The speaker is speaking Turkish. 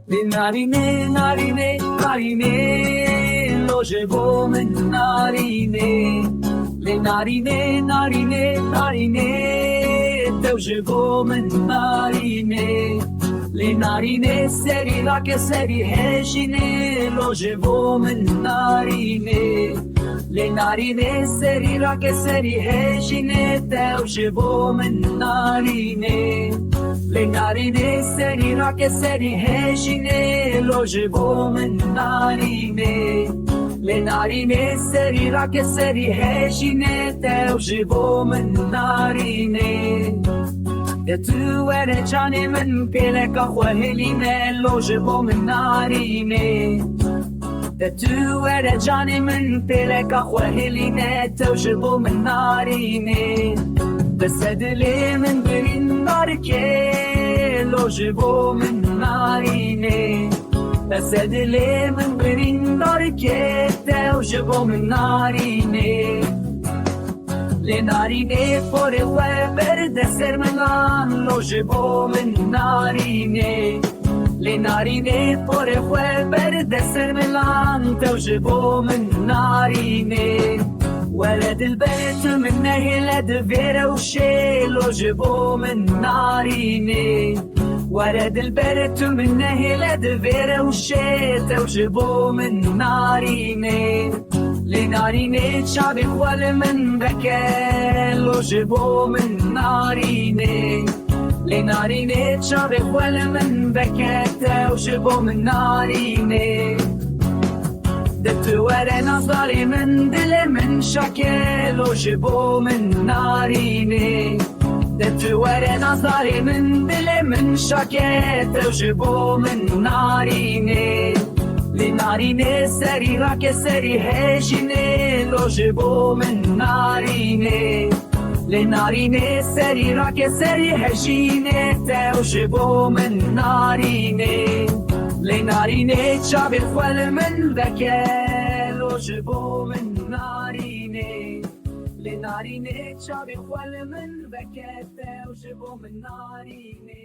Le narine, narine, narine, lo llevo men narine. Le narine, narine, narine, teu llevo men narine. Le narine, seri la che seri heshine, lo llevo men narine. Le narine, seri la che seri heshine, teu llevo men narine. Le narine, seri la che seri heshine, lo llevo men narine. Le narine, seri la che seri heshine, teu llevo men narine. De tu ere çanimin peleka xweheline, lo llevo men narine. De tu ere çanimin peleka xweheline, teu llevo men narine. Besedili min birin darke, lo llevo men narine. Besedili min birin darke, teu llevo men narine. Le narine fore verde sermelan, lo llevo men narine. Le narine fore verde sermelan, teu llevo men narine. ولد البيت من هلد فيرا وشي لو جيبو من ناريني. ولد البيت من هلد فيرا وشي تو جيبو من ناريني. لناريني شعبي ولا من بكى لو جيبو من ناريني. لناريني شعبي ولا من بكى تو جيبو من ناريني. دتو ورا نظري من دل من شكل وجبو من ناريني. دتو ورا نظري من دل من شكل وجبو من ناريني. لناريني سري راك سري هجيني لوجبو من ناريني. لناريني سري راك سري هجيني توجبو من ناريني. Le narine c'ave quel men vecchie, lo llevo men narine. Le narine c'ave quel men vecchie, lo llevo men narine.